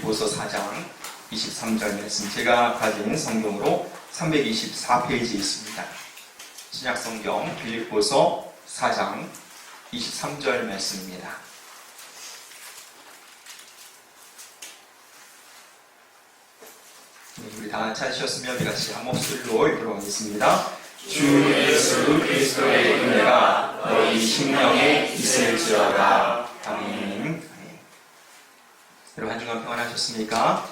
빌립보서 4장 23절 말씀, 제가 가진 성경으로 324페이지에 있습니다. 신약성경 빌립보서 4장 23절 말씀입니다. 우리 다 찾으셨으면 우리 같이 한 목소리로 읽어보겠습니다. 주 예수 그리스도의 은혜가 너희 심령에 있을지어다. 아멘. 여러분 한 주간 평안하셨습니까?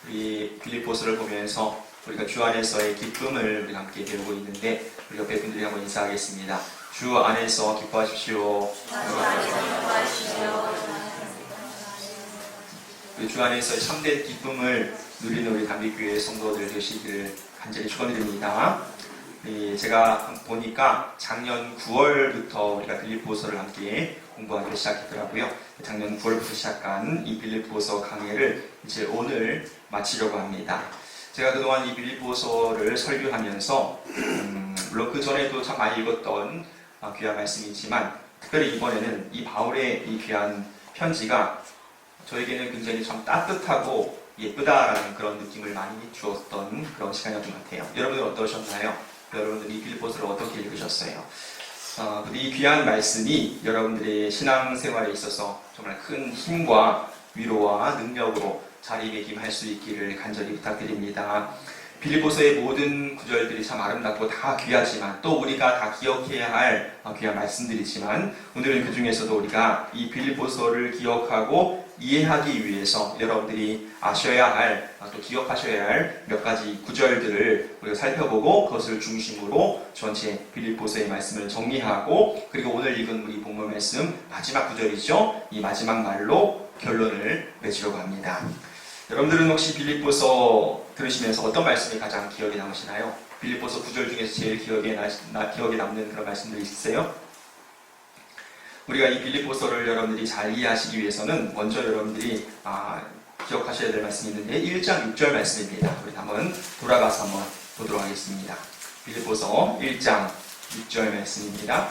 우리 빌립보서를 보면서 우리가 주 안에서의 기쁨을 우리가 함께 배우고 있는데, 우리 옆에 분들이 한번 인사하겠습니다. 주 안에서 기뻐하십시오. 우리 주 안에서의 참된 기쁨을 누리는 우리 담비교회 성도들 되시기를 간절히 축원드립니다. 제가 보니까 작년 9월부터 우리가 빌립보서를 함께 공부하기 시작했더라고요. 작년 9월부터 시작한 이 빌립보서 강의를 이제 오늘 마치려고 합니다. 제가 그동안 이 빌립보서를 설교하면서 물론 그 전에도 참 많이 읽었던 귀한 말씀이지만, 특별히 이번에는 이 바울의 이 귀한 편지가 저에게는 굉장히 참 따뜻하고 예쁘다라는 그런 느낌을 많이 주었던 그런 시간이었던 것 같아요. 여러분들 어떠셨나요? 여러분들 이 빌립보서를 어떻게 읽으셨어요? 이 귀한 말씀이 여러분들의 신앙생활에 있어서 정말 큰 힘과 위로와 능력으로 자리매김할 수 있기를 간절히 부탁드립니다. 빌립보서의 모든 구절들이 참 아름답고 다 귀하지만, 또 우리가 다 기억해야 할 귀한 말씀들이지만, 오늘은 그 중에서도 우리가 이 빌립보서를 기억하고 이해하기 위해서 여러분들이 아셔야 할, 또 기억하셔야 할 몇 가지 구절들을 우리가 살펴보고, 그것을 중심으로 전체 빌립보서의 말씀을 정리하고, 그리고 오늘 읽은 우리 본문 말씀 마지막 구절이죠. 이 마지막 말로 결론을 맺으려고 합니다. 여러분들은 혹시 빌립보서 들으시면서 어떤 말씀이 가장 기억에 남으시나요? 빌립보서 구절 중에서 제일 기억에 남는 그런 말씀들이 있으세요? 우리가 이 빌립보서를 여러분들이 잘 이해하시기 위해서는 먼저 여러분들이 기억하셔야 될 말씀이 있는데, 1장 6절 말씀입니다. 우리 한번 돌아가서 한번 보도록 하겠습니다. 빌립보서 1장 6절 말씀입니다.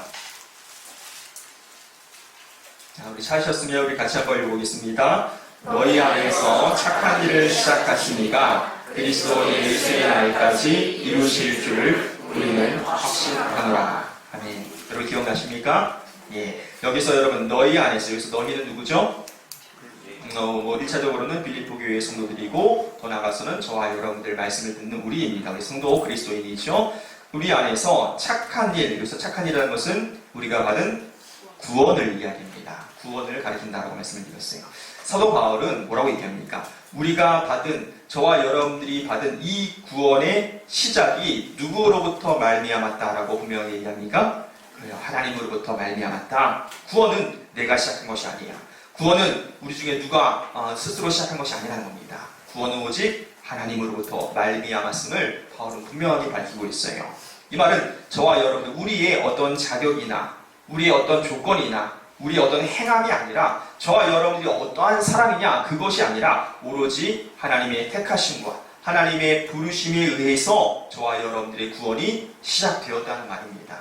자, 우리 찾으셨으면 우리 같이 한번 읽어보겠습니다. 너희 안에서 착한 일을 시작하시니가 그리스도 예수의 날까지 이루실 줄 우리는 확신하노라. 아멘. 여러분 기억나십니까? 예. 여기서 여러분 너희 안에서, 여기서 너희는 누구죠? 1차적으로는 빌립보 교회의 성도들이고, 더 나아가서는 저와 여러분들 말씀을 듣는 우리입니다. 우리 성도 그리스도인이죠. 우리 안에서 착한 일, 여기서 착한 일이라는 것은 우리가 받은 구원을 이야기합니다. 구원을 가리킨다라고 말씀을 드렸어요. 사도 바울은 뭐라고 얘기합니까? 우리가 받은, 저와 여러분들이 받은 이 구원의 시작이 누구로부터 말미암았다라고 분명히 얘기합니까? 그래요. 하나님으로부터 말미암았다. 구원은 내가 시작한 것이 아니야. 구원은 우리 중에 누가 스스로 시작한 것이 아니라는 겁니다. 구원은 오직 하나님으로부터 말미암았음을 바울은 분명하게 밝히고 있어요. 이 말은 저와 여러분들, 우리의 어떤 자격이나 우리의 어떤 조건이나 우리의 어떤 행함이 아니라, 저와 여러분들이 어떠한 사람이냐, 그것이 아니라 오로지 하나님의 택하심과 하나님의 부르심에 의해서 저와 여러분들의 구원이 시작되었다는 말입니다.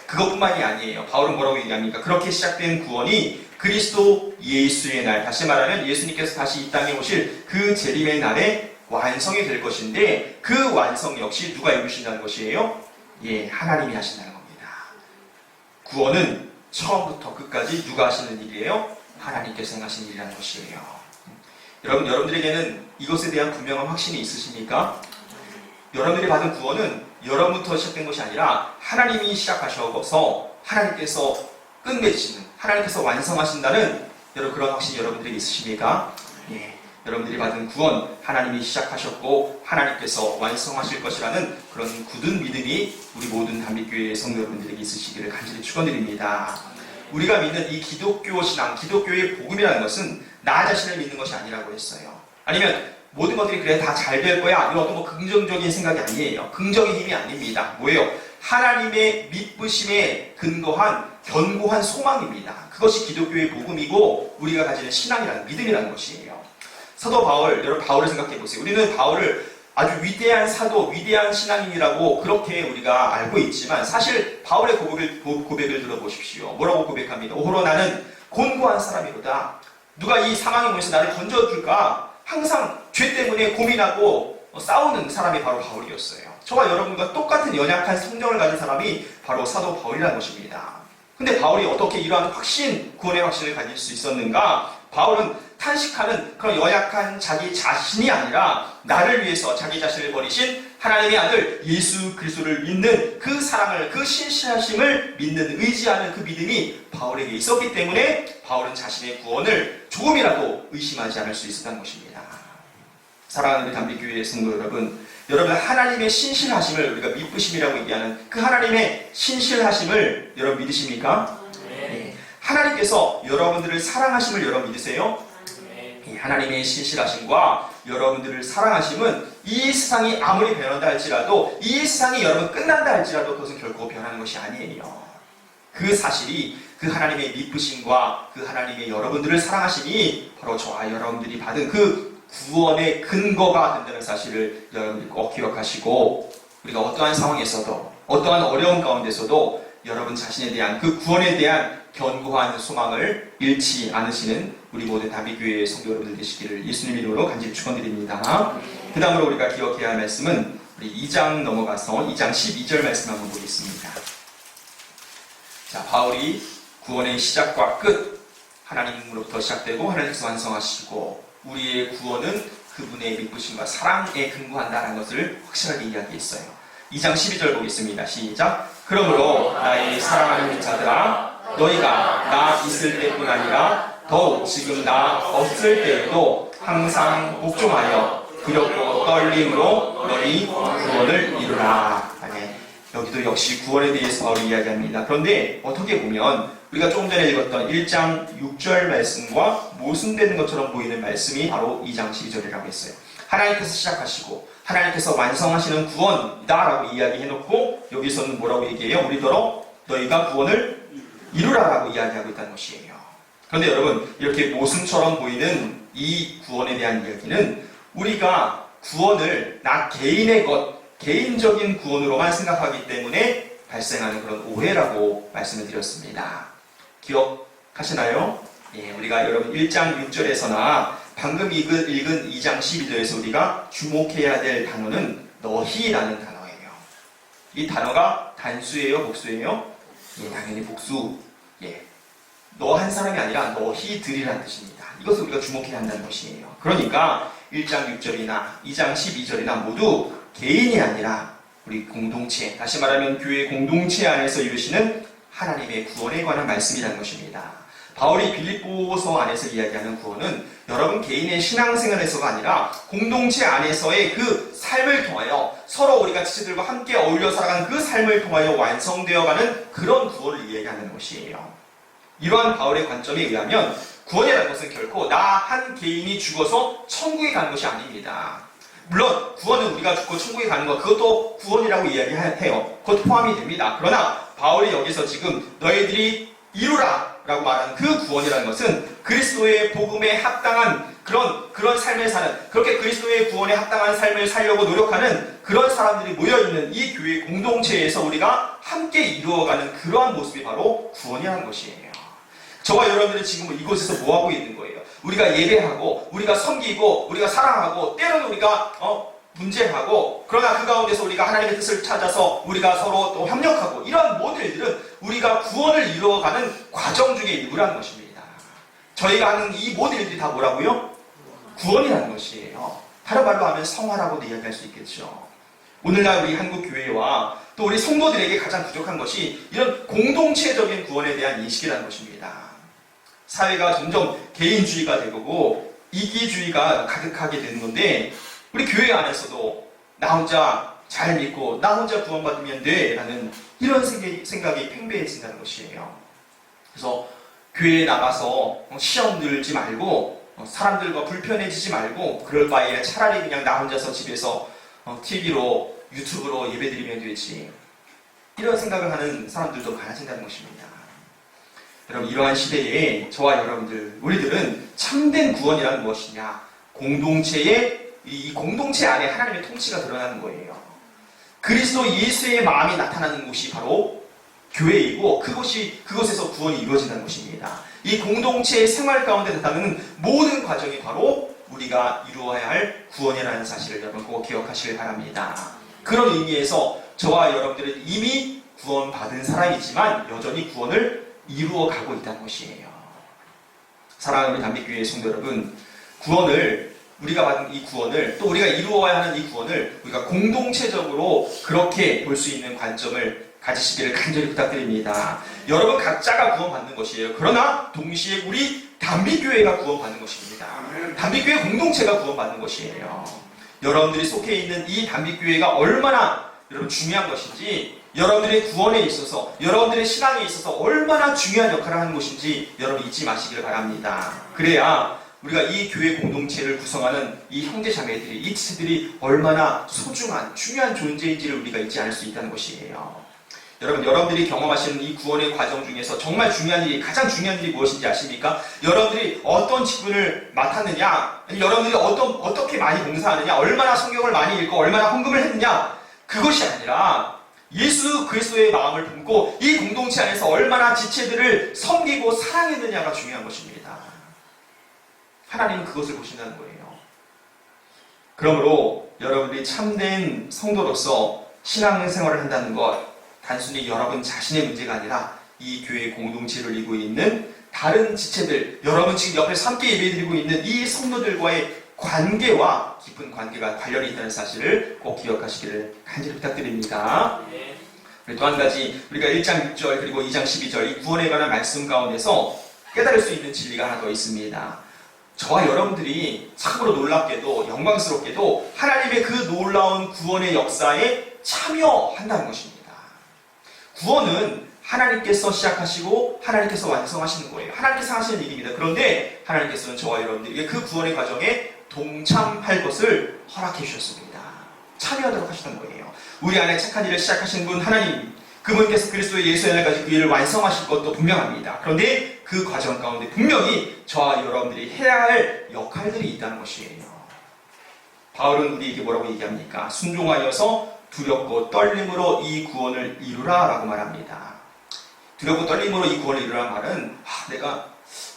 그것뿐만이 아니에요. 바울은 뭐라고 얘기합니까? 그렇게 시작된 구원이 그리스도 예수의 날, 다시 말하면 예수님께서 다시 이 땅에 오실 그 재림의 날에 완성이 될 것인데, 그 완성 역시 누가 이루신다는 것이에요? 예, 하나님이 하신다는 겁니다. 구원은 처음부터 끝까지 누가 하시는 일이에요? 하나님께서 행하시는 일이라는 것이에요. 여러분들에게는 이것에 대한 분명한 확신이 있으십니까? 여러분들이 받은 구원은 여러분부터 시작된 것이 아니라 하나님이 시작하셔서 하나님께서 끝맺으시는, 하나님께서 완성하신다는 그런 확신이 여러분들에게 있으십니까? 예. 여러분들이 받은 구원, 하나님이 시작하셨고 하나님께서 완성하실 것이라는 그런 굳은 믿음이 우리 모든 담비교회의 성도 여러분들에게 있으시기를 간절히 축원드립니다. 우리가 믿는 이 기독교 신앙, 기독교의 복음이라는 것은 나 자신을 믿는 것이 아니라고 했어요. 아니면 모든 것들이 그래 다 잘 될 거야, 이런 어떤 긍정적인 생각이 아니에요. 긍정의 힘이 아닙니다. 뭐예요? 하나님의 믿으심에 근거한 견고한 소망입니다. 그것이 기독교의 복음이고 우리가 가지는 신앙이라는, 믿음이라는 것이에요. 사도 바울, 여러분 바울을 생각해 보세요. 우리는 바울을 아주 위대한 사도, 위대한 신앙인이라고 그렇게 우리가 알고 있지만, 사실 바울의 고백을 들어보십시오. 뭐라고 고백합니다. 오호로 나는 곤고한 사람이로다. 누가 이 상황에 모여서 나를 건져줄까? 항상 죄 때문에 고민하고 싸우는 사람이 바로 바울이었어요. 저와 여러분과 똑같은 연약한 성정을 가진 사람이 바로 사도 바울이라는 것입니다. 근데 바울이 어떻게 이러한 구원의 확신을 가질 수 있었는가? 바울은 탄식하는 그런 연약한 자기 자신이 아니라 나를 위해서 자기 자신을 버리신 하나님의 아들 예수 그리스도를 믿는 그 사랑을, 그 신실하심을 믿는, 의지하는 그 믿음이 바울에게 있었기 때문에 바울은 자신의 구원을 조금이라도 의심하지 않을 수 있었다는 것입니다. 사랑하는 우리 담비교회 성도 여러분, 하나님의 신실하심을 우리가 미쁘심이라고 얘기하는 그 하나님의 신실하심을 여러분 믿으십니까? 네. 하나님께서 여러분들을 사랑하심을 여러분 믿으세요? 네. 하나님의 신실하심과 여러분들을 사랑하심은 이 세상이 아무리 변한다 할지라도, 이 세상이 여러분 끝난다 할지라도 그것은 결코 변하는 것이 아니에요. 그 사실이, 그 하나님의 미쁘심과 그 하나님의 여러분들을 사랑하심이 바로 저와 여러분들이 받은 그 구원의 근거가 된다는 사실을 여러분들 꼭 기억하시고, 우리가 어떠한 상황에서도, 어떠한 어려운 가운데서도 여러분 자신에 대한 그 구원에 대한 견고한 소망을 잃지 않으시는 우리 모든 담비교회의 성도 여러분들 되시기를 예수님 이름으로 간절히 축원드립니다. 그 다음으로 우리가 기억해야 할 말씀은 우리 2장 넘어가서 2장 12절 말씀 한번 보겠습니다. 자, 바울이 구원의 시작과 끝, 하나님으로부터 시작되고 하나님께서 완성하시고 우리의 구원은 그분의 미쁘심과 사랑에 근거한다는 것을 확실하게 이야기했어요. 2장 12절 보겠습니다. 시작. 그러므로 나의 사랑하는 자들아, 너희가 나 있을 때뿐 아니라 더욱 지금 나 없을 때에도 항상 복종하여 두렵고 떨림으로 너희 구원을 이루라. 네. 여기도 역시 구원에 대해서 바울이 이야기합니다. 그런데 어떻게 보면 우리가 조금 전에 읽었던 1장 6절 말씀과 모순되는 것처럼 보이는 말씀이 바로 2장 12절이라고 했어요. 하나님께서 시작하시고 하나님께서 완성하시는 구원이다라고 이야기해놓고 여기서는 뭐라고 얘기해요? 우리더러 너희가 구원을 이루라라고 이야기하고 있다는 것이에요. 그런데 여러분, 이렇게 모순처럼 보이는 이 구원에 대한 이야기는 우리가 구원을 나 개인의 것, 개인적인 구원으로만 생각하기 때문에 발생하는 그런 오해라고 말씀을 드렸습니다. 기억하시나요? 예, 우리가 여러분 1장 6절에서나 방금 읽은 2장 12절에서 우리가 주목해야 될 단어는 너희라는 단어예요. 이 단어가 단수예요? 복수예요? 예, 당연히 복수. 예, 너 한 사람이 아니라 너희들이라는 뜻입니다. 이것을 우리가 주목해야 한다는 것이에요. 그러니까 1장 6절이나 2장 12절이나 모두 개인이 아니라 우리 공동체, 다시 말하면 교회 공동체 안에서 이루시는 하나님의 구원에 관한 말씀이라는 것입니다. 바울이 빌립보서 안에서 이야기하는 구원은 여러분 개인의 신앙생활에서가 아니라 공동체 안에서의 그 삶을 통하여 서로 우리가 지체들과 함께 어울려 살아가는 그 삶을 통하여 완성되어가는 그런 구원을 이야기하는 것이에요. 이러한 바울의 관점에 의하면 구원이라는 것은 결코 나 한 개인이 죽어서 천국에 가는 것이 아닙니다. 물론 구원은 우리가 죽고 천국에 가는 것, 그것도 구원이라고 이야기해요. 그것도 포함이 됩니다. 그러나 바울이 여기서 지금 너희들이 이루라 라고 말하는 그 구원이라는 것은 그리스도의 복음에 합당한 그런 삶을 사는, 그렇게 그리스도의 구원에 합당한 삶을 살려고 노력하는 그런 사람들이 모여있는 이 교회 공동체에서 우리가 함께 이루어가는 그러한 모습이 바로 구원이라는 것이에요. 저와 여러분들은 지금 이곳에서 뭐하고 있는 거예요? 우리가 예배하고, 우리가 섬기고, 우리가 사랑하고, 때로는 우리가 문제하고, 그러나 그 가운데서 우리가 하나님의 뜻을 찾아서 우리가 서로 또 협력하고, 이러한 모든 일들은 우리가 구원을 이루어가는 과정 중에 일부라는 것입니다. 저희가 하는 이 모든 일들이 다 뭐라고요? 구원이라는 것이에요. 다른 말로 하면 성화라고도 이야기할 수 있겠죠. 오늘날 우리 한국교회와 또 우리 성도들에게 가장 부족한 것이 이런 공동체적인 구원에 대한 인식이라는 것입니다. 사회가 점점 개인주의가 되고 이기주의가 가득하게 되는 건데, 우리 교회 안에서도 나 혼자 잘 믿고 나 혼자 구원받으면 돼 라는 이런 생각이 팽배해진다는 것이에요. 그래서 교회에 나가서 시험 들지 말고 사람들과 불편해지지 말고 그럴 바에 차라리 그냥 나 혼자서 집에서 TV로 유튜브로 예배드리면 되지, 이런 생각을 하는 사람들도 많아진다는 것입니다. 여러분, 이러한 시대에 저와 여러분들, 우리들은 참된 구원이란 무엇이냐? 이 공동체 안에 하나님의 통치가 드러나는 거예요. 그리스도 예수의 마음이 나타나는 곳이 바로 교회이고 그곳에서 구원이 이루어진다는 것입니다. 이 공동체의 생활 가운데 나타나는 모든 과정이 바로 우리가 이루어야 할 구원이라는 사실을 여러분 꼭 기억하시길 바랍니다. 그런 의미에서 저와 여러분들은 이미 구원받은 사람이지만 여전히 구원을 이루어가고 있다는 것이에요. 사랑하는 우리 담비교회 성도 여러분, 우리가 받은 이 구원을, 또 우리가 이루어야 하는 이 구원을 우리가 공동체적으로 그렇게 볼 수 있는 관점을 가지시기를 간절히 부탁드립니다. 여러분 각자가 구원받는 것이에요. 그러나 동시에 우리 담비교회가 구원받는 것입니다. 담비교회 공동체가 구원받는 것이에요. 여러분들이 속해 있는 이 담비교회가 얼마나 여러분 중요한 것인지, 여러분들의 구원에 있어서, 여러분들의 신앙에 있어서 얼마나 중요한 역할을 하는 것인지 여러분 잊지 마시길 바랍니다. 그래야 우리가 이 교회 공동체를 구성하는 이 형제자매들이, 이 지체들이 얼마나 소중한, 중요한 존재인지를 우리가 잊지 않을 수 있다는 것이에요. 여러분들이 경험하시는 이 구원의 과정 중에서 정말 중요한 일이, 가장 중요한 일이 무엇인지 아십니까? 여러분들이 어떤 직분을 맡았느냐, 여러분들이 어떻게 많이 봉사하느냐, 얼마나 성경을 많이 읽고 얼마나 헌금을 했느냐, 그것이 아니라 예수 그리스도의 마음을 품고 이 공동체 안에서 얼마나 지체들을 섬기고 사랑했느냐가 중요한 것입니다. 하나님은 그것을 보신다는 거예요. 그러므로 여러분들이 참된 성도로서 신앙생활을 한다는 것, 단순히 여러분 자신의 문제가 아니라 이 교회 공동체를 이루고 있는 다른 지체들, 여러분 지금 옆에서 함께 예배드리고 있는 이 성도들과의 관계와 깊은 관계가 관련이 있다는 사실을 꼭 기억하시기를 간절히 부탁드립니다. 또 한 가지, 우리가 1장 6절 그리고 2장 12절 이 구원에 관한 말씀 가운데서 깨달을 수 있는 진리가 하나 더 있습니다. 저와 여러분들이 참으로 놀랍게도 영광스럽게도 하나님의 그 놀라운 구원의 역사에 참여한다는 것입니다. 구원은 하나님께서 시작하시고 하나님께서 완성하시는 거예요. 하나님께서 하시는 일입니다. 그런데 하나님께서는 저와 여러분들에게 그 구원의 과정에 동참할 것을 허락해 주셨습니다. 참여하도록 하시는 거예요. 우리 안에 착한 일을 시작하신 분 하나님, 그분께서 그리스도의 예수의 날까지 그 일을 완성하실 것도 분명합니다. 그런데 그 과정 가운데 분명히 저와 여러분들이 해야 할 역할들이 있다는 것이에요. 바울은 우리에게 뭐라고 얘기합니까? 순종하여서 두렵고 떨림으로 이 구원을 이루라 라고 말합니다. 두렵고 떨림으로 이 구원을 이루라는 말은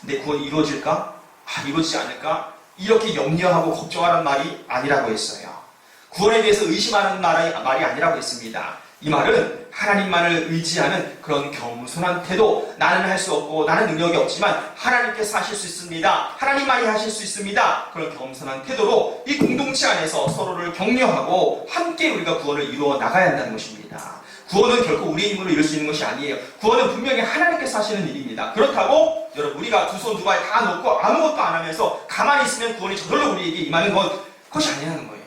내 구원이 이루어질까? 이루어지지 않을까? 이렇게 염려하고 걱정하는 말이 아니라고 했어요. 구원에 대해서 의심하는 말이 아니라고 했습니다. 이 말은 하나님만을 의지하는 그런 겸손한 태도, 나는 할 수 없고 나는 능력이 없지만 하나님께서 하실 수 있습니다. 하나님만이 하실 수 있습니다. 그런 겸손한 태도로 이 공동체 안에서 서로를 격려하고 함께 우리가 구원을 이루어 나가야 한다는 것입니다. 구원은 결코 우리의 힘으로 이룰 수 있는 것이 아니에요. 구원은 분명히 하나님께서 하시는 일입니다. 그렇다고 여러분 우리가 두 손 두 발 다 놓고 아무것도 안 하면서 가만히 있으면 구원이 저절로 우리에게 임하는 것이 아니라는 거예요.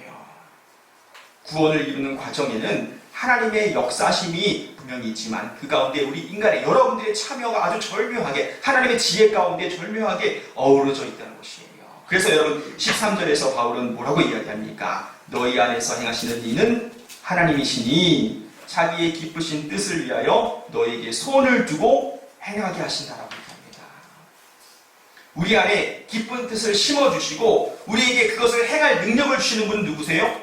구원을 이루는 과정에는 하나님의 역사심이 분명히 있지만 그 가운데 우리 인간의 여러분들의 참여가 아주 절묘하게, 하나님의 지혜 가운데 절묘하게 어우러져 있다는 것이에요. 그래서 여러분 13절에서 바울은 뭐라고 이야기합니까? 너희 안에서 행하시는 이는 하나님이시니 자기의 기쁘신 뜻을 위하여 너에게 손을 두고 행하게 하신다라고 얘기합니다. 우리 안에 기쁜 뜻을 심어주시고 우리에게 그것을 행할 능력을 주시는 분은 누구세요?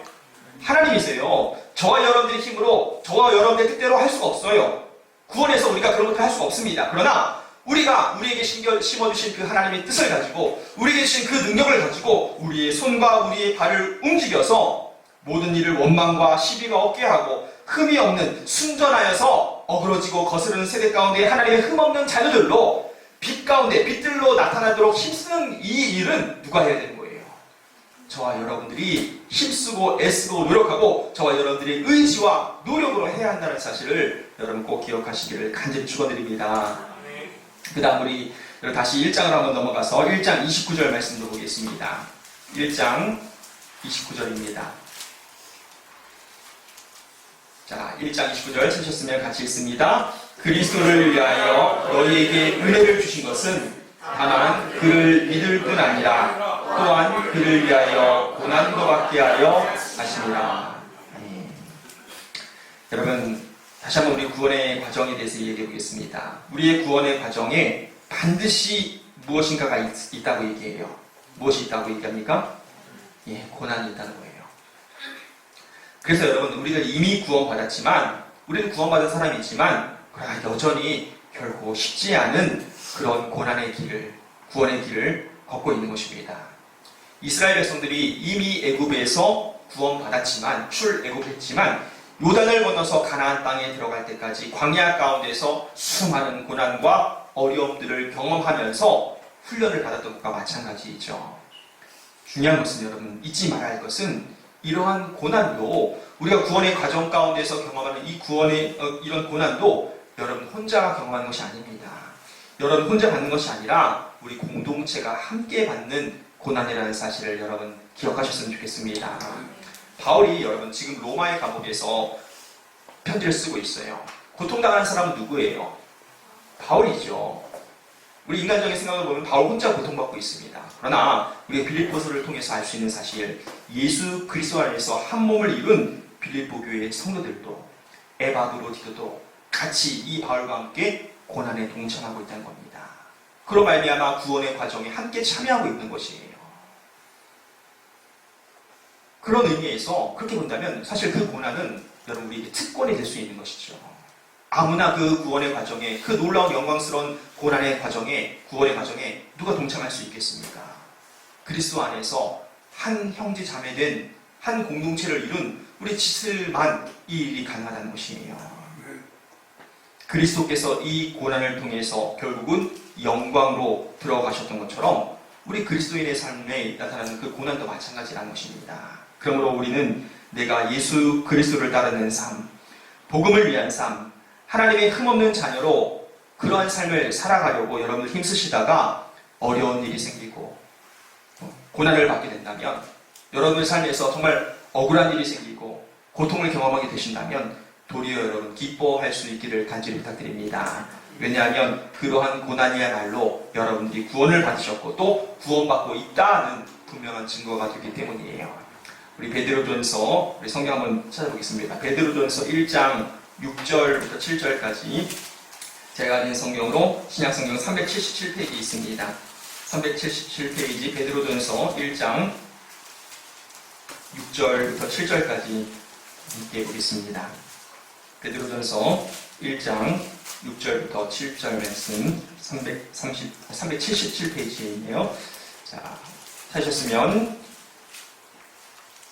하나님이세요. 저와 여러분들의 힘으로, 저와 여러분들의 뜻대로 할 수가 없어요. 구원해서 우리가 그런 것을 할 수가 없습니다. 그러나 우리에게 심어주신 그 하나님의 뜻을 가지고, 우리에게 주신 그 능력을 가지고 우리의 손과 우리의 발을 움직여서 모든 일을 원망과 시비가 없게 하고 흠이 없는, 순전하여서 어그러지고 거스르는 세대 가운데 하나님의 흠없는 자녀들로 빛 가운데 빛들로 나타나도록 힘쓰는 이 일은 누가 해야 되는 거예요? 저와 여러분들이 힘쓰고 애쓰고 노력하고 저와 여러분들의 의지와 노력으로 해야 한다는 사실을 여러분 꼭 기억하시기를 간절히 축원드립니다. 그 다음 우리 다시 1장을 한번 넘어가서 1장 29절 말씀도 보겠습니다. 1장 29절입니다. 자, 1장 29절 찾으셨으면 같이 읽습니다. 그리스도를 위하여 너희에게 은혜를 주신 것은 다만 그를 믿을 뿐 아니라 또한 그를 위하여 고난도 받게 하려 하십니다. 여러분, 다시 한번 우리 구원의 과정에 대해서 얘기해 보겠습니다. 우리의 구원의 과정에 반드시 무엇인가가 있다고 얘기해요. 무엇이 있다고 얘기합니까? 고난이 있다는 거예요. 그래서 여러분, 우리가 이미 구원받았지만, 우리는 구원받은 사람이지만 그러나 여전히 결코 쉽지 않은 그런 고난의 길을, 구원의 길을 걷고 있는 것입니다. 이스라엘 백성들이 이미 애굽에서 구원받았지만, 출애굽했지만 요단을 건너서 가나안 땅에 들어갈 때까지 광야 가운데서 수많은 고난과 어려움들을 경험하면서 훈련을 받았던 것과 마찬가지이죠. 중요한 것은 여러분 잊지 말아야 할 것은 이러한 고난도, 우리가 구원의 과정 가운데서 경험하는 이 구원의 이런 고난도 여러분 혼자 경험하는 것이 아닙니다. 여러분 혼자 받는 것이 아니라 우리 공동체가 함께 받는 고난이라는 사실을 여러분 기억하셨으면 좋겠습니다. 바울이 여러분 지금 로마의 감옥에서 편지를 쓰고 있어요. 고통당하는 사람은 누구예요? 바울이죠. 우리 인간적인 생각을 보면 바울 혼자 고통받고 있습니다. 그러나 우리가 빌립보서를 통해서 알 수 있는 사실, 예수 그리스도 안에서 한 몸을 이룬 빌립보 교회의 성도들도, 에바브로디도도 같이 이 바울과 함께 고난에 동참하고 있다는 겁니다. 그로 말미암아 구원의 과정에 함께 참여하고 있는 것이에요. 그런 의미에서 그렇게 본다면 사실 그 고난은 여러분 우리에게 특권이 될 수 있는 것이죠. 아무나 그 구원의 과정에, 그 놀라운 영광스러운 고난의 과정에, 구원의 과정에 누가 동참할 수 있겠습니까? 그리스도 안에서 한 형제 자매된 한 공동체를 이룬 우리 지슬만 이 일이 가능하다는 것이에요. 그리스도께서 이 고난을 통해서 결국은 영광으로 들어가셨던 것처럼 우리 그리스도인의 삶에 나타나는 그 고난도 마찬가지라는 것입니다. 그러므로 우리는 내가 예수 그리스도를 따르는 삶, 복음을 위한 삶, 하나님의 흠없는 자녀로 그러한 삶을 살아가려고 여러분들 힘쓰시다가 어려운 일이 생기고 고난을 받게 된다면, 여러분의 삶에서 정말 억울한 일이 생기고 고통을 경험하게 되신다면 도리어 여러분 기뻐할 수 있기를 간절히 부탁드립니다. 왜냐하면 그러한 고난이야말로 여러분들이 구원을 받으셨고 또 구원받고 있다는 분명한 증거가 되기 때문이에요. 우리 베드로전서, 우리 성경 한번 찾아보겠습니다. 베드로전서 1장 6절부터 7절까지 제가 가진 성경으로 신약성경 377페이지 있습니다. 377페이지 베드로전서 1장 6절부터 7절까지 함께 보겠습니다. 베드로전서 1장 6절부터 7절 말씀 377페이지에 있네요. 자, 찾으셨으면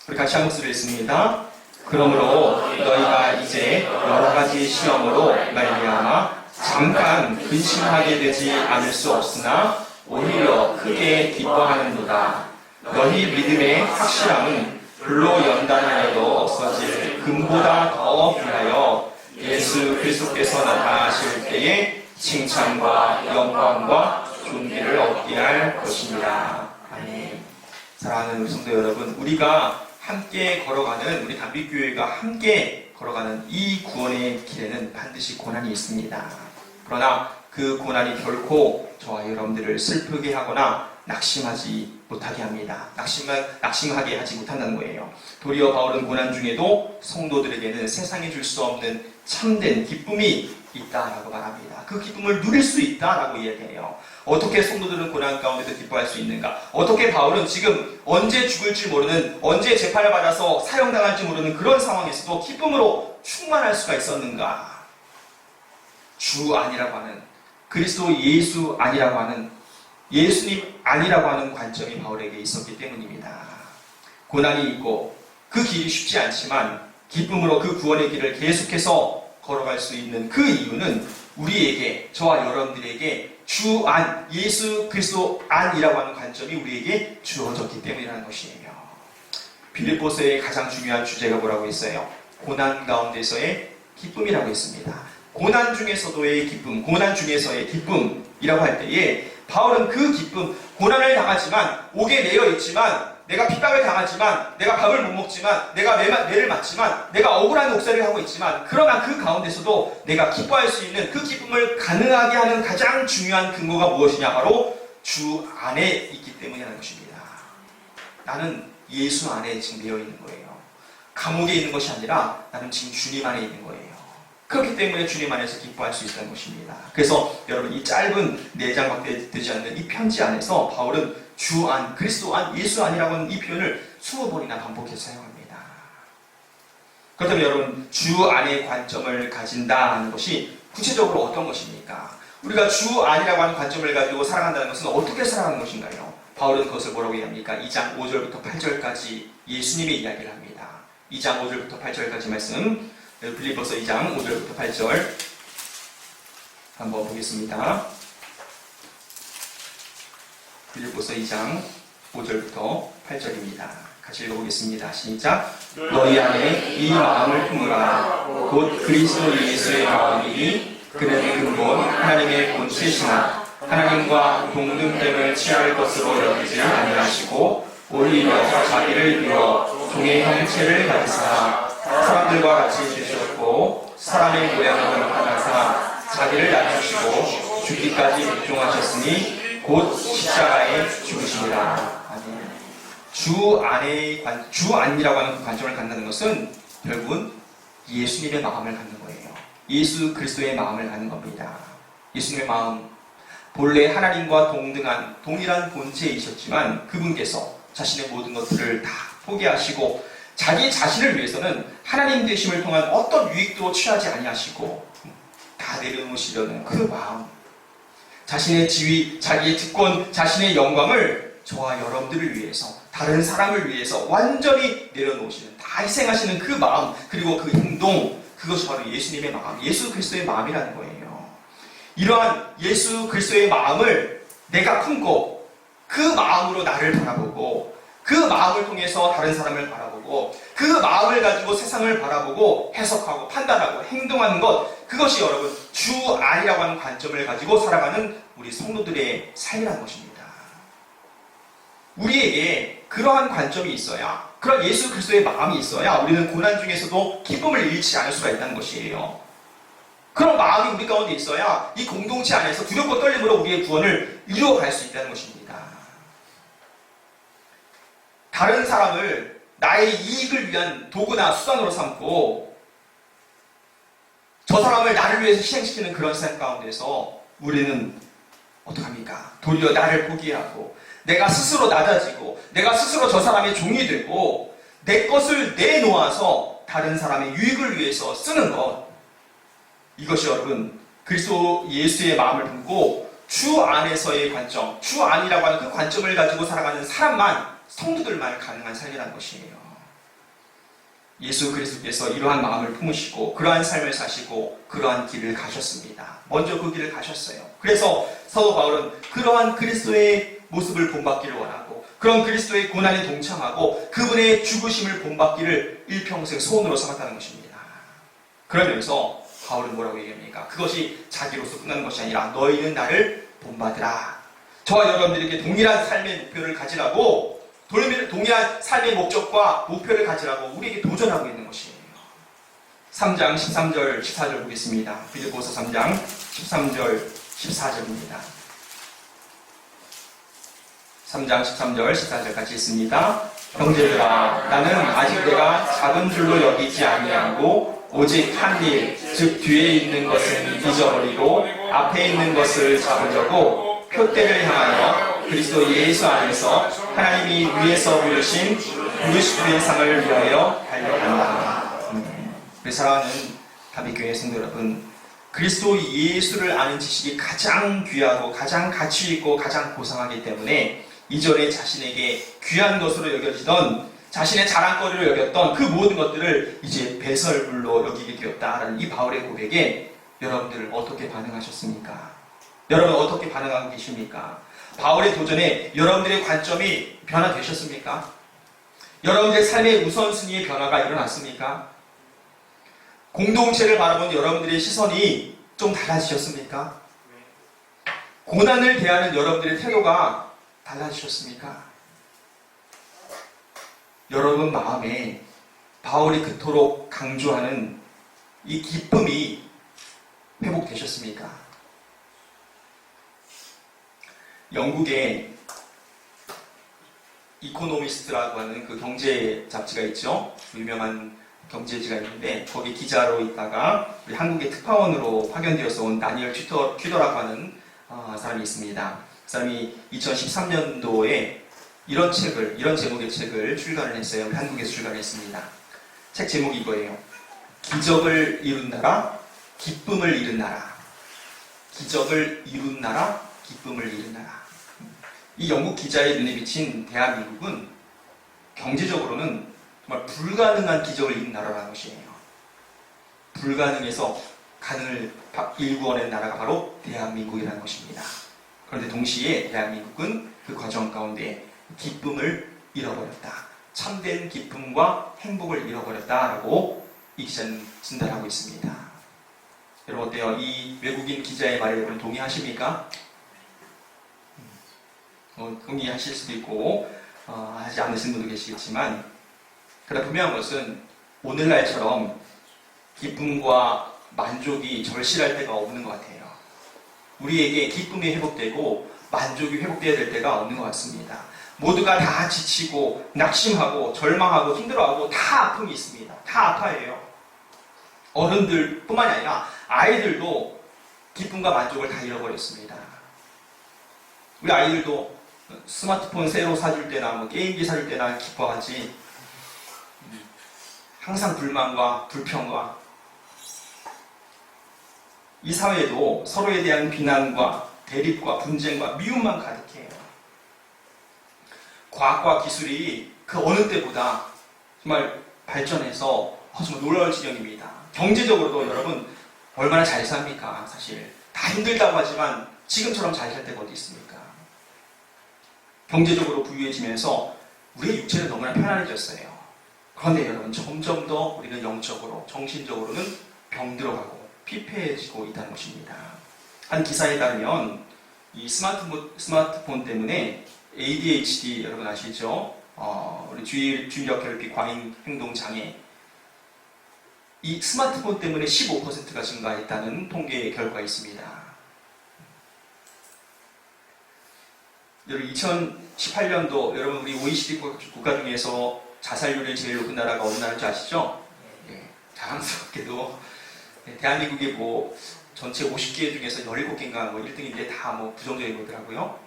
우리 같이 한 목소리로 읽습니다. 그러므로 너희가 이제 여러 가지 시험으로 말미암아 잠깐 근심하게 되지 않을 수 없으나 오히려 크게 기뻐하는도다. 너희 믿음의 확실함은 불로 연단하여도 없어질 금보다 더 귀하여 예수 그리스도께서 나타나실 때에 칭찬과 영광과 존귀를 얻게 할 것입니다. 아멘. 사랑하는 우리 성도 여러분, 우리가 함께 걸어가는, 우리 담빛교회가 함께 걸어가는 이 구원의 길에는 반드시 고난이 있습니다. 그러나 그 고난이 결코 저와 여러분들을 슬프게 하거나 낙심하지 못하게 합니다. 낙심하게 하지 못한다는 거예요. 도리어 바울은 고난 중에도 성도들에게는 세상에 줄 수 없는 참된 기쁨이 있다라고 말합니다. 그 기쁨을 누릴 수 있다라고 이야기해요. 어떻게 성도들은 고난 가운데서 기뻐할 수 있는가? 어떻게 바울은 지금 언제 죽을지 모르는, 언제 재판을 받아서 사형당할지 모르는 그런 상황에서도 기쁨으로 충만할 수가 있었는가? 주 아니라고 하는, 그리스도 예수 아니라고 하는, 예수님 아니라고 하는 관점이 바울에게 있었기 때문입니다. 고난이 있고 그 길이 쉽지 않지만 기쁨으로 그 구원의 길을 계속해서 걸어갈 수 있는 그 이유는 우리에게, 저와 여러분들에게 주 안, 예수 그리스도 안이라고 하는 관점이 우리에게 주어졌기 때문이라는 것이에요. 빌립보서의 가장 중요한 주제가 뭐라고 했어요? 고난 가운데서의 기쁨이라고 했습니다. 고난 중에서도의 기쁨, 고난 중에서의 기쁨이라고 할 때에 바울은 그 기쁨, 고난을 당하지만, 옥에 매여 있지만, 내가 핍박을 당하지만, 내가 밥을 못 먹지만, 내가 매를 맞지만, 내가 억울한 옥살이를 하고 있지만, 그러나 그 가운데서도 내가 기뻐할 수 있는 그 기쁨을 가능하게 하는 가장 중요한 근거가 무엇이냐? 바로 주 안에 있기 때문이라는 것입니다. 나는 예수 안에 지금 매여 있는 거예요. 감옥에 있는 것이 아니라 나는 지금 주님 안에 있는 거예요. 그렇기 때문에 주님 안에서 기뻐할 수 있다는 것입니다. 그래서 여러분 이 짧은 4장밖에 되지 않는 이 편지 안에서 바울은 주 안, 그리스도 안, 예수 안이라고 하는 이 표현을 20번이나 반복해서 사용합니다. 그렇다면 여러분 주 안의 관점을 가진다는 것이 구체적으로 어떤 것입니까? 우리가 주 안이라고 하는 관점을 가지고 살아간다는 것은 어떻게 살아가는 것인가요? 바울은 그것을 뭐라고 얘기합니까? 2장 5절부터 8절까지 예수님의 이야기를 합니다. 2장 5절부터 8절까지 말씀, 빌립보서 2장 5절부터 8절 한번 보겠습니다. 빌립보서 2장 5절부터 8절입니다. 같이 읽어보겠습니다. 시작. 너희 안에 이 마음을 품으라. 곧 그리스도 예수의 마음이니 그는 근본 하나님의 본체시나 하나님과 동등됨을 취할 것으로 여기지 아니하시고 오히려 자기를 비워 종의 형체를 가지사 사람들과 같이 되셨고 사람의 모양을 하나사 자기를 낮추시고 죽기까지 복종하셨으니 곧 십자가에 죽으시니라. 주 안이라고 하는 그 관점을 갖는 것은 결국은 예수님의 마음을 갖는 거예요. 예수 그리스도의 마음을 갖는 겁니다. 예수님의 마음, 본래 하나님과 동일한 본체이셨지만 그분께서 자신의 모든 것들을 다 포기하시고 자기 자신을 위해서는 하나님 되심을 통한 어떤 유익도 취하지 아니하시고 다 내려놓으시려는 그 마음, 자신의 지위, 자기의 특권, 자신의 영광을 저와 여러분들을 위해서, 다른 사람을 위해서 완전히 내려놓으시는, 다 희생하시는 그 마음, 그리고 그 행동, 그것이 바로 예수님의 마음, 예수 그리스도의 마음이라는 거예요. 이러한 예수 그리스도의 마음을 내가 품고 그 마음으로 나를 바라보고 그 마음을 통해서 다른 사람을 바라보고 그 마음을 가지고 세상을 바라보고 해석하고 판단하고 행동하는 것, 그것이 여러분 주 안이라고 하는 관점을 가지고 살아가는 우리 성도들의 삶이라는 것입니다. 우리에게 그러한 관점이 있어야, 그런 예수 그리스도의 마음이 있어야 우리는 고난 중에서도 기쁨을 잃지 않을 수가 있다는 것이에요. 그런 마음이 우리 가운데 있어야 이 공동체 안에서 두렵고 떨림으로 우리의 구원을 이루어갈 수 있다는 것입니다. 다른 사람을 나의 이익을 위한 도구나 수단으로 삼고 저 사람을 나를 위해서 희생시키는 그런 세상 가운데서 우리는 어떡합니까? 도리어 나를 포기하고 내가 스스로 낮아지고 내가 스스로 저 사람의 종이 되고 내 것을 내놓아서 다른 사람의 유익을 위해서 쓰는 것, 이것이 여러분 그리스도 예수의 마음을 품고 주 안에서의 관점, 주 안이라고 하는 그 관점을 가지고 살아가는 사람만, 성도들만 가능한 삶이라는 것이에요. 예수 그리스도께서 이러한 마음을 품으시고 그러한 삶을 사시고 그러한 길을 가셨습니다. 먼저 그 길을 가셨어요. 그래서 사도 바울은 그러한 그리스도의 모습을 본받기를 원하고 그런 그리스도의 고난에 동참하고 그분의 죽으심을 본받기를 일평생 소원으로 삼았다는 것입니다. 그러면서 바울은 뭐라고 얘기합니까? 그것이 자기로서 끝나는 것이 아니라 너희는 나를 본받으라. 저와 여러분들에게 동일한 삶의 목표를 가지라고, 동일한 삶의 목적과 목표를 가지라고 우리에게 도전하고 있는 것이에요. 3장 13절 14절 보겠습니다. 빌립보서 3장 13절 14절입니다. 3장 13절 14절 같이 있습니다. 형제들아, 나는 아직 내가 작은 줄로 여기지 아니하고 오직 한 일, 즉 뒤에 있는 것은 잊어버리고 앞에 있는 것을 잡으려고 표대를 향하여 그리스도 예수 안에서 하나님이 위에서 부르신 부르심의 상을 위하여 달려간다. 우리 사랑하는 다비교회 성도 여러분, 그리스도 예수를 아는 지식이 가장 귀하고 가장 가치 있고 가장 고상하기 때문에 이전에 자신에게 귀한 것으로 여겨지던, 자신의 자랑거리로 여겼던 그 모든 것들을 이제 배설물로 여기게 되었다라는 이 바울의 고백에 여러분들 어떻게 반응하셨습니까? 여러분 어떻게 반응하고 계십니까? 바울의 도전에 여러분들의 관점이 변화되셨습니까? 여러분들의 삶의 우선순위의 변화가 일어났습니까? 공동체를 바라보는 여러분들의 시선이 좀 달라지셨습니까? 고난을 대하는 여러분들의 태도가 달라지셨습니까? 여러분 마음에 바울이 그토록 강조하는 이 기쁨이 회복되셨습니까? 영국의 이코노미스트라고 하는 그 경제 잡지가 있죠. 유명한 경제지가 있는데 거기 기자로 있다가 우리 한국의 특파원으로 파견되어서 온 다니엘 튜더라고 하는 사람이 있습니다. 그 사람이 2013년도에 이런 제목의 책을 출간을 했어요. 한국에서 출간을 했습니다. 책 제목이 이거예요. 기적을 이룬 나라, 기쁨을 이룬 나라, 기적을 이룬 나라, 기쁨을 이룬 나라. 이 영국 기자의 눈에 비친 대한민국은 경제적으로는 정말 불가능한 기적을 이룬 나라라는 것이에요. 불가능해서 가능을 일구어낸 나라가 바로 대한민국이라는 것입니다. 그런데 동시에 대한민국은 그 과정 가운데 기쁨을 잃어버렸다. 참된 기쁨과 행복을 잃어버렸다라고 이 기자는 진단하고 있습니다. 여러분 어때요? 이 외국인 기자의 말에 여러분 동의하십니까? 동의하실 수도 있고 하지 않으신 분도 계시겠지만, 그러나 분명한 것은 오늘날처럼 기쁨과 만족이 절실할 때가 없는 것 같아요. 우리에게 기쁨이 회복되고 만족이 회복되어야 될 때가 없는 것 같습니다. 모두가 다 지치고 낙심하고 절망하고 힘들어하고 다 아픔이 있습니다. 다 아파해요. 어른들 뿐만이 아니라 아이들도 기쁨과 만족을 다 잃어버렸습니다. 우리 아이들도 스마트폰 새로 사줄 때나 게임기 사줄 때나 기뻐하지, 항상 불만과 불평과, 이 사회도 서로에 대한 비난과 대립과 분쟁과 미움만 가득해요. 과학과 기술이 그 어느 때보다 정말 발전해서 정말 놀라울 지경입니다. 경제적으로도 여러분 얼마나 잘 삽니까? 사실 다 힘들다고 하지만 지금처럼 잘 살 때가 어디 있습니까? 경제적으로 부유해지면서 우리의 육체는 너무나 편안해졌어요. 그런데 여러분 점점 더 우리는 영적으로, 정신적으로는 병들어가고 피폐해지고 있다는 것입니다. 한 기사에 따르면 이 스마트폰 때문에 ADHD 여러분 아시죠? 우리 주의력 결핍 과잉 행동 장애, 이 스마트폰 때문에 15%가 증가했다는 통계 결과가 있습니다. 여러분 2018년도 여러분 우리 OECD 국가 중에서 자살률이 제일 높은 나라가 어느 나라인지 아시죠? 네, 자랑스럽게도 대한민국이 전체 50개 중에서 17개인가 1등인데 다 부정적인 거더라고요.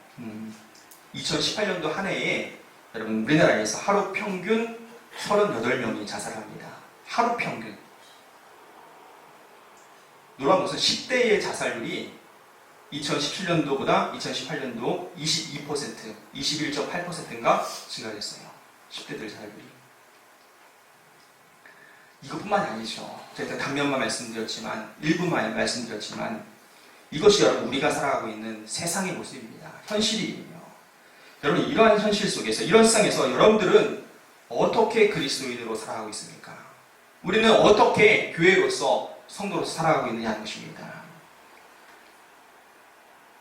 2018년도 한 해에 여러분 우리나라에서 하루 평균 38명이 자살합니다. 하루 평균. 놀라운 것은 10대의 자살률이 2017년도보다 2018년도 22%, 21.8%인가 증가했어요. 10대들 자살률이. 이것뿐만이 아니죠. 제가 단면만 말씀드렸지만, 일부만 말씀드렸지만, 이것이 여러분 우리가 살아가고 있는 세상의 모습입니다. 현실이에요. 여러분 이러한 현실 속에서, 이런 세상에서 여러분들은 어떻게 그리스도인으로 살아가고 있습니까? 우리는 어떻게 교회로서, 성도로서 살아가고 있느냐는 것입니다.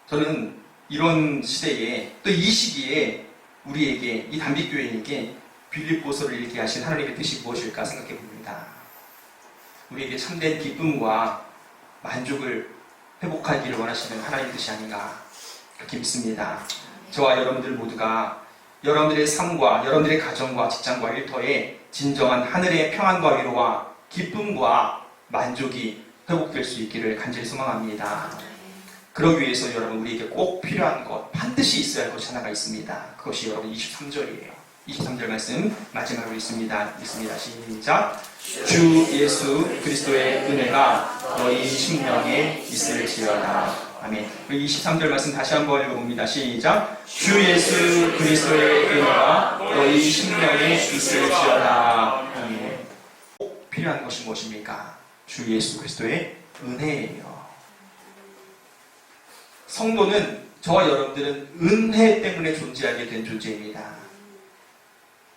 저는 이런 시대에, 또 이 시기에 우리에게, 이 단비교회에게 빌립보서를 읽게 하신 하나님의 뜻이 무엇일까 생각해 봅니다. 우리에게 참된 기쁨과 만족을 회복하기를 원하시는 하나님의 뜻이 아닌가 그렇게 믿습니다. 저와 여러분들 모두가 여러분들의 삶과 여러분들의 가정과 직장과 일터에 진정한 하늘의 평안과 위로와 기쁨과 만족이 회복될 수 있기를 간절히 소망합니다. 그러기 위해서 여러분 우리에게 꼭 필요한 것, 반드시 있어야 할 것이 하나가 있습니다. 그것이 여러분 23절이에요. 23절 말씀 마지막으로 있습니다. 시작. 주 예수 그리스도의 은혜가 너희 심령에 있을지어다. 아멘. 23절 말씀 다시 한번 읽어봅니다. 시작. 주 예수 그리스도의 은혜가 너희 심령에 있을지어다. 아멘. 꼭 필요한 것이 무엇입니까? 주 예수 그리스도의 은혜예요. 성도는, 저와 여러분들은 은혜 때문에 존재하게 된 존재입니다.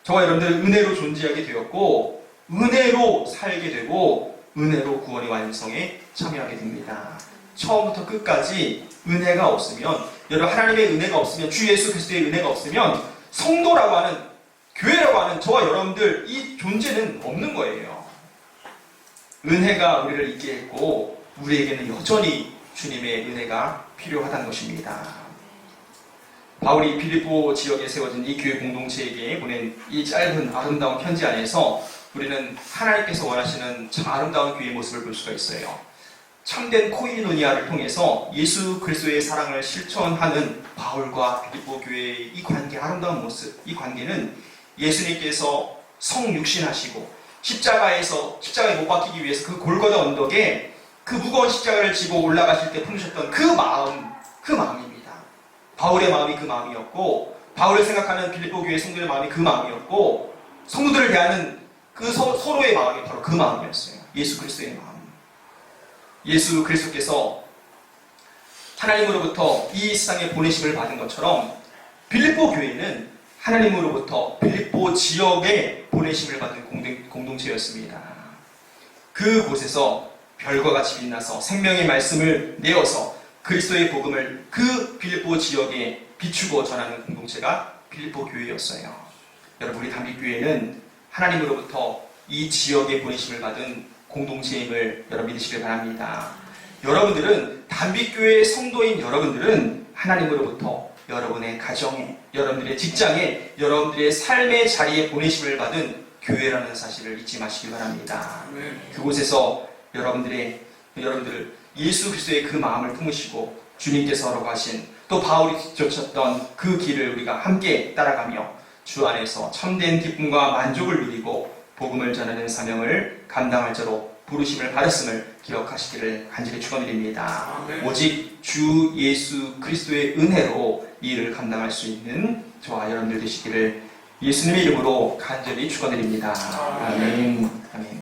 저와 여러분들은 은혜로 존재하게 되었고, 은혜로 살게 되고, 은혜로 구원의 완성에 참여하게 됩니다. 처음부터 끝까지 은혜가 없으면, 여러분 하나님의 은혜가 없으면, 주 예수 그리스도의 은혜가 없으면 성도라고 하는, 교회라고 하는 저와 여러분들 이 존재는 없는 거예요. 은혜가 우리를 있게 했고 우리에게는 여전히 주님의 은혜가 필요하다는 것입니다. 바울이 빌립보 지역에 세워진 이 교회 공동체에게 보낸 이 짧은 아름다운 편지 안에서 우리는 하나님께서 원하시는 참 아름다운 교회의 모습을 볼 수가 있어요. 참된 코이노니아를 통해서 예수 그리스도의 사랑을 실천하는 바울과 빌립보 교회의 이 관계, 아름다운 모습, 이 관계는 예수님께서 성육신하시고 십자가에 못 박히기 위해서 그 골고다 언덕에 그 무거운 십자가를 지고 올라가실 때 품으셨던 그 마음입니다. 바울의 마음이 그 마음이었고, 바울을 생각하는 빌립보 교회 성도의 마음이 그 마음이었고, 성도들을 대하는 그 서로의 마음이 바로 그 마음이었어요. 예수 그리스도의 마음. 예수 그리스도께서 하나님으로부터 이 세상에 보내심을 받은 것처럼 빌립보 교회는 하나님으로부터 빌립보 지역에 보내심을 받은 공동체였습니다. 그곳에서 별과 같이 빛나서 생명의 말씀을 내어서 그리스도의 복음을 그 빌립보 지역에 비추고 전하는 공동체가 빌립보 교회였어요. 여러분, 우리 담비교회는 하나님으로부터 이 지역에 보내심을 받은 공동체임을 여러분 믿으시길 바랍니다. 여러분들은, 담비교회의 성도인 여러분들은 하나님으로부터 여러분의 가정에, 여러분들의 직장에, 여러분들의 삶의 자리에 보내심을 받은 교회라는 사실을 잊지 마시기 바랍니다. 그곳에서 여러분들 예수 그리스도의 그 마음을 품으시고 주님께서 하라고 하신, 또 바울이 쫓았던 그 길을 우리가 함께 따라가며 주 안에서 참된 기쁨과 만족을 누리고 복음을 전하는 사명을 감당할 자로 부르심을 받았음을 기억하시기를 간절히 축원드립니다. 오직 주 예수 그리스도의 은혜로 이 일을 감당할 수 있는 저와 여러분들 되시기를 예수님의 이름으로 간절히 축원드립니다. 아멘. 아멘.